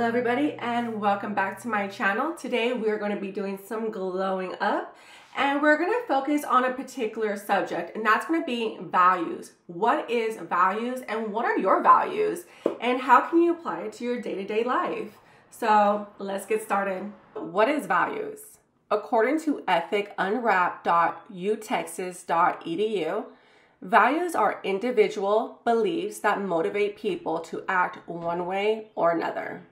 Hello everybody and welcome back to my channel. Today we're going to be doing some glowing up and we're going to focus on a particular subject, and that's going to be values. What is values and what are your values and how can you apply it to your day-to-day life? So let's get started. What is values? According to ethicunwrapped.utexas.edu, values are individual beliefs that motivate people to act one way or another.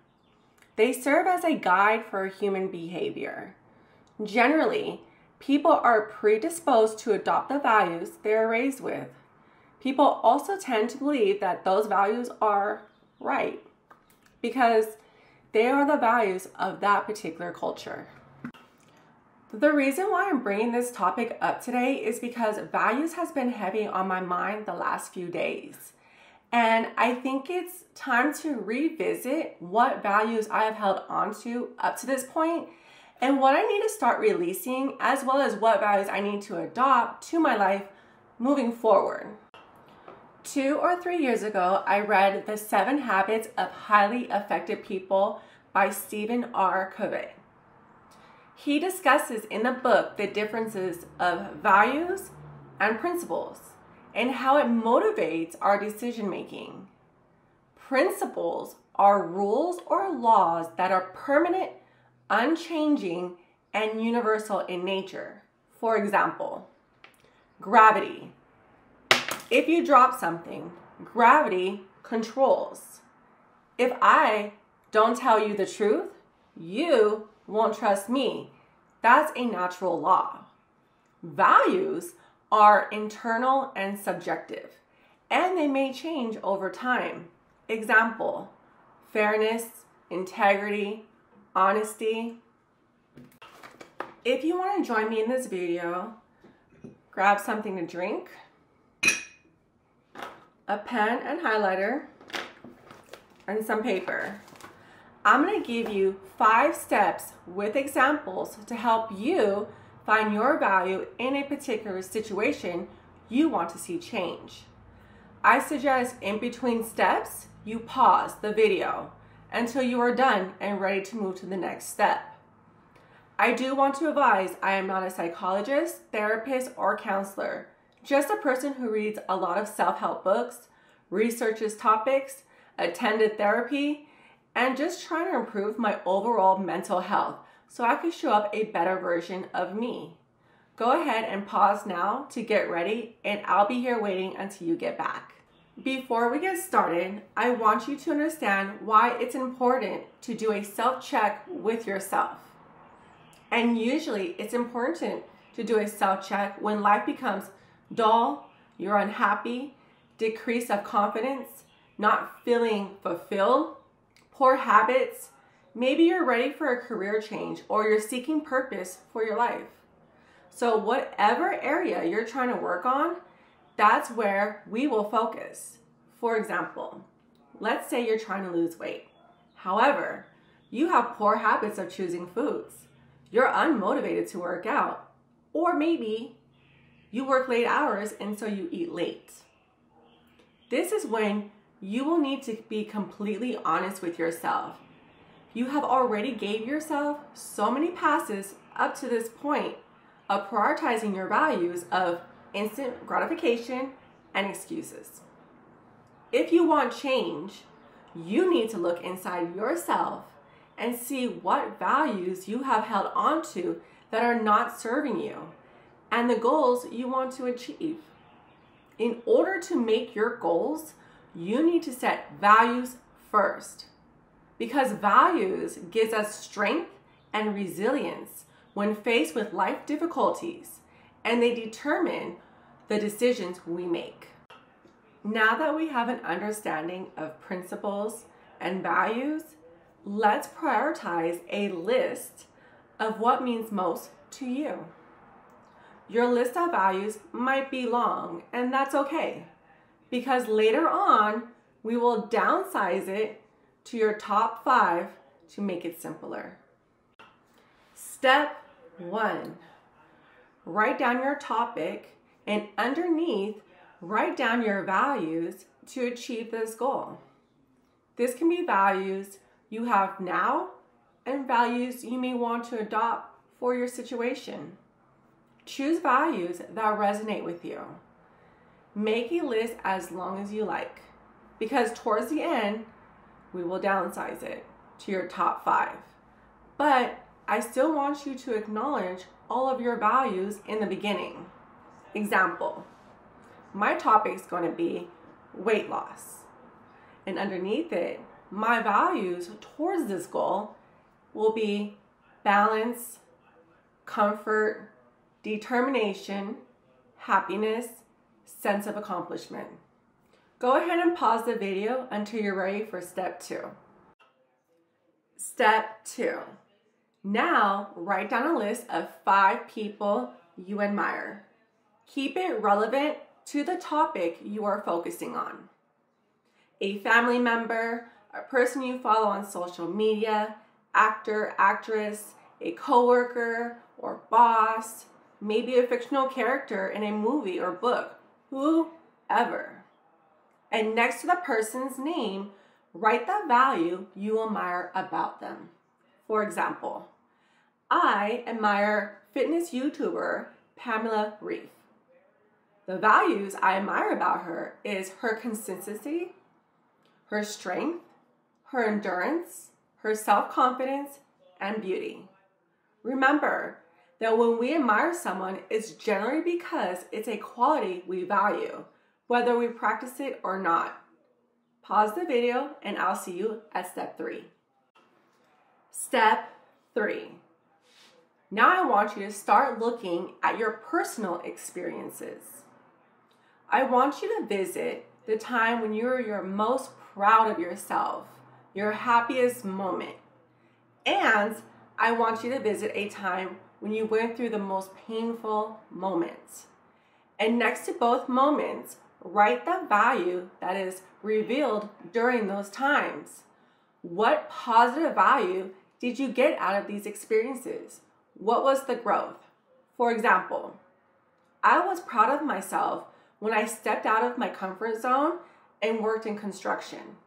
They serve as a guide for human behavior. Generally, people are predisposed to adopt the values they are raised with. People also tend to believe that those values are right because they are the values of that particular culture. The reason why I'm bringing this topic up today is because values has been heavy on my mind the last few days. And I think it's time to revisit what values I have held onto up to this point and what I need to start releasing, as well as what values I need to adopt to my life moving forward. 2 or 3 years ago, I read The 7 Habits of Highly Effective People by Stephen R. Covey. He discusses in the book the differences of values and principles and how it motivates our decision making. Principles are rules or laws that are permanent, unchanging, and universal in nature. For example, gravity. If you drop something, gravity controls. If I don't tell you the truth, you won't trust me. That's a natural law. Values are internal and subjective, and they may change over time. Example, fairness, integrity, honesty. If you want to join me in this video, grab something to drink, a pen and highlighter, and some paper. I'm going to give you 5 steps with examples to help you find your value in a particular situation you want to see change. I suggest in between steps, you pause the video until you are done and ready to move to the next step. I do want to advise I am not a psychologist, therapist, or counselor, just a person who reads a lot of self-help books, researches topics, attended therapy, and just trying to improve my overall mental health so I can show up a better version of me. Go ahead and pause now to get ready, and I'll be here waiting until you get back. Before we get started, I want you to understand why it's important to do a self-check with yourself. And usually it's important to do a self-check when life becomes dull, you're unhappy, decrease of confidence, not feeling fulfilled, poor habits. Maybe you're ready for a career change or you're seeking purpose for your life. So whatever area you're trying to work on, that's where we will focus. For example, let's say you're trying to lose weight. However, you have poor habits of choosing foods. You're unmotivated to work out. Or maybe you work late hours and so you eat late. This is when you will need to be completely honest with yourself. You have already gave yourself so many passes up to this point of prioritizing your values of instant gratification and excuses. If you want change, you need to look inside yourself and see what values you have held onto that are not serving you and the goals you want to achieve. In order to make your goals, you need to set values first, because values gives us strength and resilience when faced with life difficulties, and they determine the decisions we make. Now that we have an understanding of principles and values, let's prioritize a list of what means most to you. Your list of values might be long, and that's okay, because later on, we will downsize it to your top 5 to make it simpler. Step 1, write down your topic and underneath, write down your values to achieve this goal. This can be values you have now and values you may want to adopt for your situation. Choose values that resonate with you. Make a list as long as you like, because towards the end, we will downsize it to your top 5. But I still want you to acknowledge all of your values in the beginning. Example, my topic is going to be weight loss. And underneath it, my values towards this goal will be balance, comfort, determination, happiness, sense of accomplishment. Go ahead and pause the video until you're ready for step 2. Step 2. Now write down a list of 5 people you admire. Keep it relevant to the topic you are focusing on. A family member, a person you follow on social media, actor, actress, a coworker or boss, maybe a fictional character in a movie or book, whoever. And next to the person's name, write the value you admire about them. For example, I admire fitness YouTuber Pamela Reif. The values I admire about her is her consistency, her strength, her endurance, her self-confidence, and beauty. Remember that when we admire someone, it's generally because it's a quality we value, whether we practice it or not. Pause the video and I'll see you at step 3. Step 3. Now I want you to start looking at your personal experiences. I want you to visit the time when you were your most proud of yourself, your happiest moment. And I want you to visit a time when you went through the most painful moments. And next to both moments, write the value that is revealed during those times. What positive value did you get out of these experiences? What was the growth? For example, I was proud of myself when I stepped out of my comfort zone and worked in construction.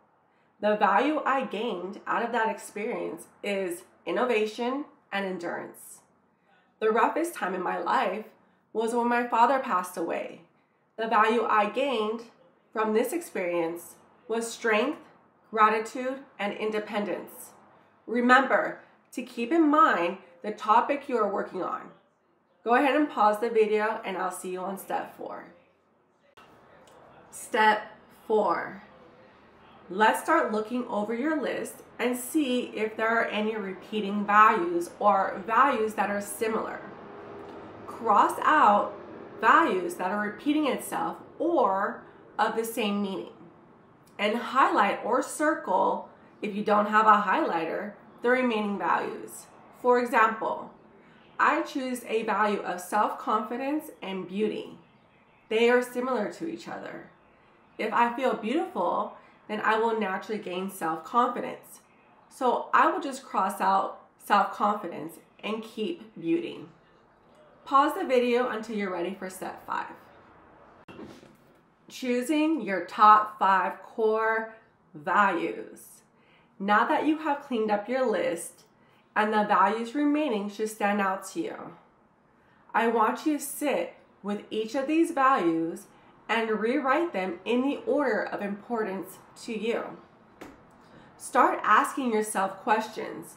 The value I gained out of that experience is innovation and endurance. The roughest time in my life was when my father passed away. The value I gained from this experience was strength, gratitude, and independence. Remember to keep in mind the topic you are working on. Go ahead and pause the video and I'll see you on step 4. Step 4. Let's start looking over your list and see if there are any repeating values or values that are similar. Cross out values that are repeating itself or of the same meaning. And highlight or circle, if you don't have a highlighter, the remaining values. For example, I choose a value of self-confidence and beauty. They are similar to each other. If I feel beautiful, then I will naturally gain self-confidence. So I will just cross out self-confidence and keep beauty. Pause the video until you're ready for step 5. Choosing your top 5 core values. Now that you have cleaned up your list and the values remaining should stand out to you, I want you to sit with each of these values and rewrite them in the order of importance to you. Start asking yourself questions.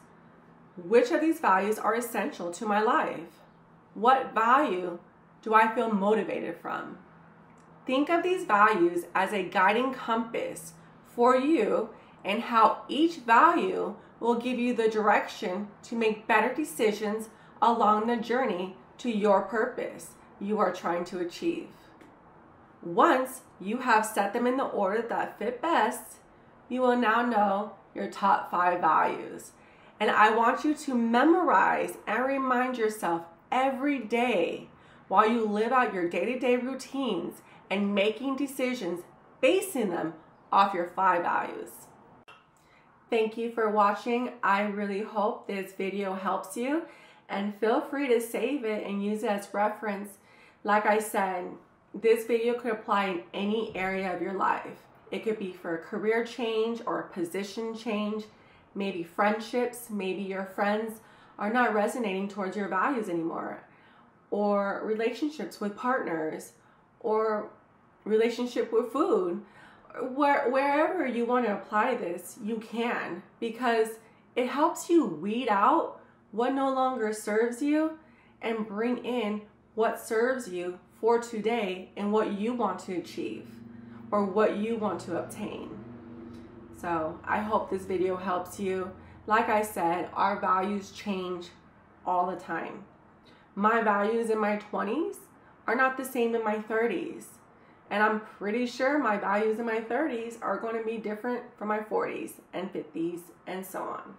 Which of these values are essential to my life? What value do I feel motivated from? Think of these values as a guiding compass for you and how each value will give you the direction to make better decisions along the journey to your purpose you are trying to achieve. Once you have set them in the order that fit best, you will now know your top 5 values. And I want you to memorize and remind yourself every day while you live out your day-to-day routines and making decisions basing them off your 5 values. Thank you for watching. I really hope this video helps you, and feel free to save it and use it as reference. Like I said, this video could apply in any area of your life. It could be for a career change or a position change. maybe friendships, maybe your friends are not resonating towards your values anymore, or relationships with partners, or relationship with food. Wherever you want to apply this, you can, because it helps you weed out what no longer serves you and bring in what serves you for today and what you want to achieve or what you want to obtain. So I hope this video helps you. Like I said, our values change all the time. My values in my 20s are not the same in my 30s. And I'm pretty sure my values in my 30s are going to be different from my 40s and 50s and so on.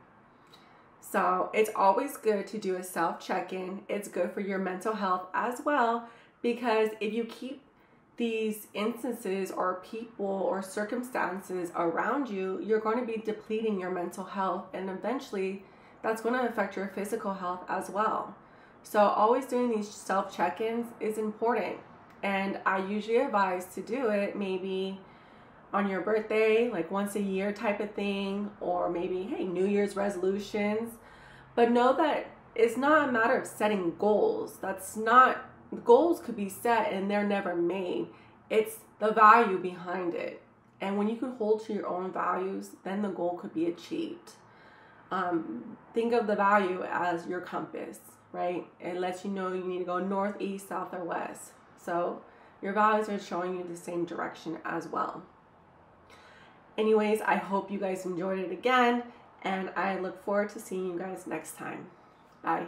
So it's always good to do a self-check-in. It's good for your mental health as well, because if you keep these instances or people or circumstances around you, you're going to be depleting your mental health, and eventually that's going to affect your physical health as well. So always doing these self-check-ins is important. And I usually advise to do it maybe on your birthday, like once a year type of thing, or maybe, hey, New Year's resolutions. But know that it's not a matter of setting goals. Goals could be set and they're never made. It's the value behind it. And when you can hold to your own values, then the goal could be achieved. Think of the value as your compass, right? It lets you know you need to go north, east, south, or west. So your values are showing you the same direction as well. Anyways, I hope you guys enjoyed it again, and I look forward to seeing you guys next time. Bye.